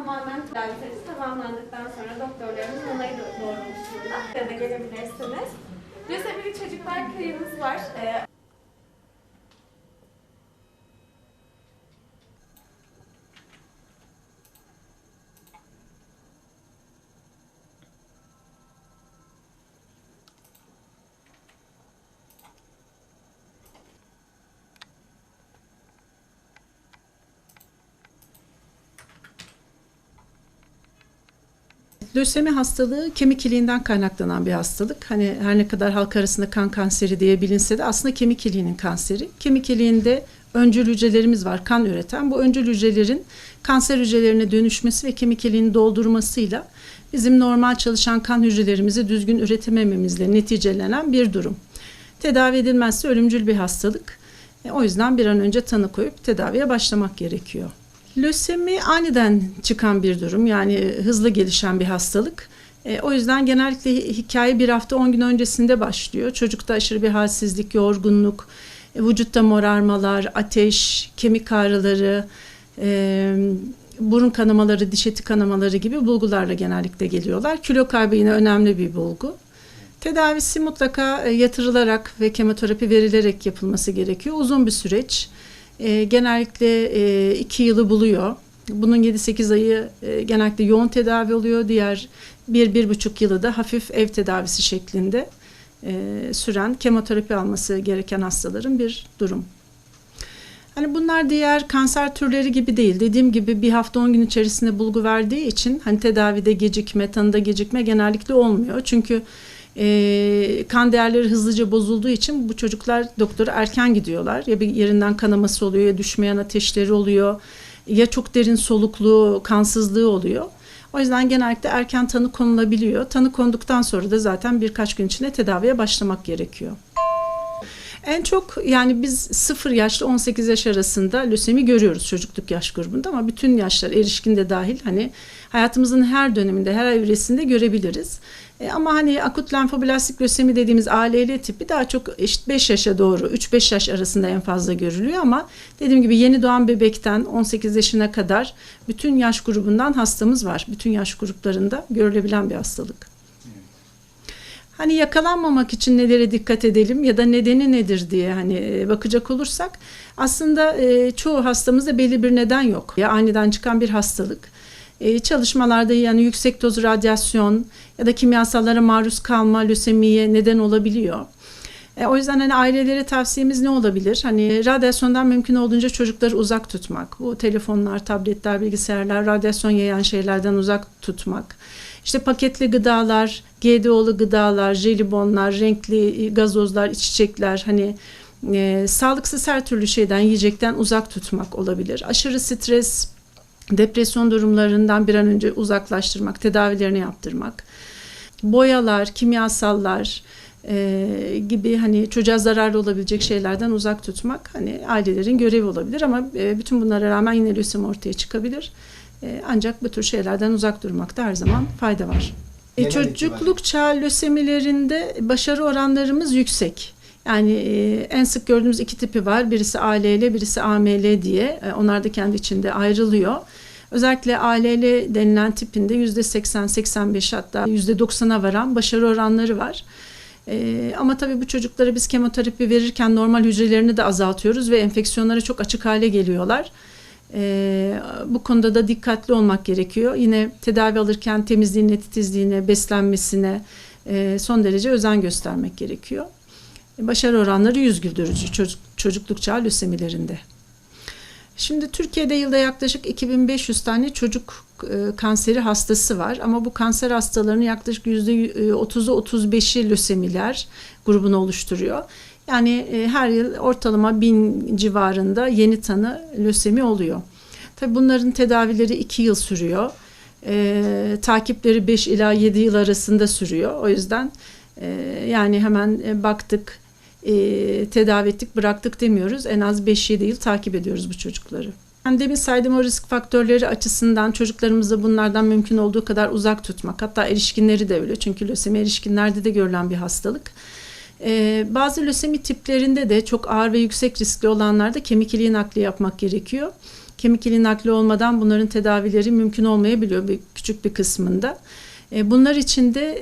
tamamen tedavisi tamamlandıktan sonra doktorlarımız onayı doğrultusunda ya da gelebilirsiniz. Lösemili Çocuklar Köyümüz var. Lösemi hastalığı kemik iliğinden kaynaklanan bir hastalık. Hani her ne kadar halk arasında kan kanseri diye bilinse de aslında kemik iliğinin kanseri. Kemik iliğinde öncül hücrelerimiz var, kan üreten. Bu öncül hücrelerin kanser hücrelerine dönüşmesi ve kemik iliğini doldurmasıyla bizim normal çalışan kan hücrelerimizi düzgün üretemememizle neticelenen bir durum. Tedavi edilmezse ölümcül bir hastalık. O yüzden bir an önce tanı koyup tedaviye başlamak gerekiyor. Lösemi aniden çıkan bir durum, yani hızlı gelişen bir hastalık. O yüzden genellikle hikaye bir hafta 10 gün öncesinde başlıyor. Çocukta aşırı bir halsizlik, yorgunluk, vücutta morarmalar, ateş, kemik ağrıları, burun kanamaları, diş eti kanamaları gibi bulgularla genellikle geliyorlar. Kilo kaybı yine önemli bir bulgu. Tedavisi mutlaka yatırılarak ve kemoterapi verilerek yapılması gerekiyor. Uzun bir süreç. Genellikle 2 yılı buluyor. Bunun 7-8 ayı genellikle yoğun tedavi oluyor. Diğer 1-1,5 yılı da hafif ev tedavisi şeklinde süren kemoterapi alması gereken hastaların bir durum. Hani bunlar diğer kanser türleri gibi değil. Dediğim gibi bir hafta 10 gün içerisinde bulgu verdiği için hani tedavide gecikme, tanıda gecikme genellikle olmuyor. Çünkü kan değerleri hızlıca bozulduğu için bu çocuklar doktora erken gidiyorlar. Ya bir yerinden kanaması oluyor, ya düşmeyen ateşleri oluyor, ya çok derin solukluğu, kansızlığı oluyor. O yüzden genellikle erken tanı konulabiliyor. Tanı konduktan sonra da zaten birkaç gün içinde tedaviye başlamak gerekiyor. En çok yani biz 0 yaşla 18 yaş arasında lösemi görüyoruz çocukluk yaş grubunda, ama bütün yaşlar, erişkin de dahil, hani hayatımızın her döneminde, her evresinde görebiliriz. Ama hani akut lenfoblastik lösemi dediğimiz ALL tipi daha çok işte 5 yaşa doğru, 3-5 yaş arasında en fazla görülüyor, ama dediğim gibi yeni doğan bebekten 18 yaşına kadar bütün yaş grubundan hastamız var. Bütün yaş gruplarında görülebilen bir hastalık. Hani yakalanmamak için nelere dikkat edelim ya da nedeni nedir diye hani bakacak olursak, aslında çoğu hastamızda belli bir neden yok. Ya aniden çıkan bir hastalık. Çalışmalarda yani yüksek doz radyasyon ya da kimyasallara maruz kalma lösemiye neden olabiliyor. O yüzden hani ailelere tavsiyemiz ne olabilir? Hani radyasyondan mümkün olduğunca çocukları uzak tutmak. Bu telefonlar, tabletler, bilgisayarlar, radyasyon yayan şeylerden uzak tutmak. İşte paketli gıdalar, GDO'lu gıdalar, jelibonlar, renkli gazozlar, içecekler, hani sağlıksız her türlü şeyden, yiyecekten uzak tutmak olabilir. Aşırı stres, depresyon durumlarından bir an önce uzaklaştırmak, tedavilerini yaptırmak. Boyalar, kimyasallar gibi hani çocuğa zararlı olabilecek şeylerden uzak tutmak hani ailelerin görevi olabilir, ama bütün bunlara rağmen yine lösemi ortaya çıkabilir. Ancak bu tür şeylerden uzak durmakta her zaman fayda var. Çocukluk çağı lösemilerinde başarı oranlarımız yüksek. Yani en sık gördüğümüz 2 tipi var. Birisi ALL, birisi AML diye. Onlar da kendi içinde ayrılıyor. Özellikle ALL denilen tipinde %80-85 hatta %90'a varan başarı oranları var. Ama tabii bu çocuklara biz kemoterapi verirken normal hücrelerini de azaltıyoruz ve enfeksiyonlara çok açık hale geliyorlar. Bu konuda da dikkatli olmak gerekiyor. Yine tedavi alırken temizliğine, titizliğine, beslenmesine son derece özen göstermek gerekiyor. Başarı oranları yüz güldürücü çocukluk çağı lösemilerinde. Şimdi Türkiye'de yılda yaklaşık 2500 tane çocuk kanseri hastası var, ama bu kanser hastalarının yaklaşık %30'u 35'i lösemiler grubunu oluşturuyor. Yani her yıl ortalama 1000 civarında yeni tanı lösemi oluyor. Tabii bunların tedavileri 2 yıl sürüyor. Takipleri 5 ila 7 yıl arasında sürüyor. O yüzden yani hemen baktık, tedavi ettik, bıraktık demiyoruz. En az 5-7 yıl takip ediyoruz bu çocukları. Yani demin saydığım o risk faktörleri açısından çocuklarımızı bunlardan mümkün olduğu kadar uzak tutmak. Hatta erişkinleri de öyle. Çünkü lösemi erişkinlerde de görülen bir hastalık. Bazı lösemi tiplerinde de çok ağır ve yüksek riskli olanlarda kemik iliği nakli yapmak gerekiyor. kemik iliği nakli olmadan bunların tedavileri mümkün olmayabiliyor küçük bir kısmında. Bunlar için de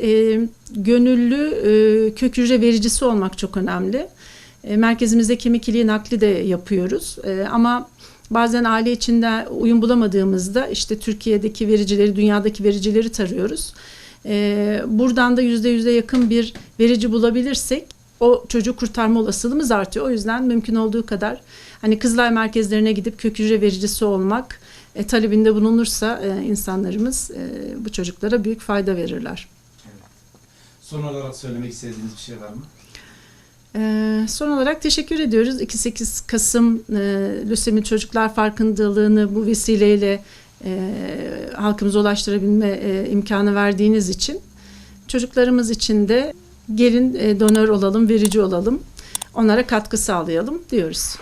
gönüllü kök hücre vericisi olmak çok önemli. Merkezimizde kemik iliği nakli de yapıyoruz. Ama bazen aile içinde uyum bulamadığımızda işte Türkiye'deki vericileri, dünyadaki vericileri tarıyoruz. Buradan da %100'e yakın bir verici bulabilirsek o çocuğu kurtarma olasılığımız artıyor. O yüzden mümkün olduğu kadar hani Kızılay merkezlerine gidip kök hücre vericisi olmak talebinde bulunursa insanlarımız bu çocuklara büyük fayda verirler. Evet. Son olarak söylemek istediğiniz bir şey var mı? Son olarak teşekkür ediyoruz. 2-8 Kasım Lösemi Çocuklar Farkındalığını bu vesileyle halkımıza ulaştırabilme imkanı verdiğiniz için. Çocuklarımız için de gelin donör olalım, verici olalım, onlara katkı sağlayalım diyoruz.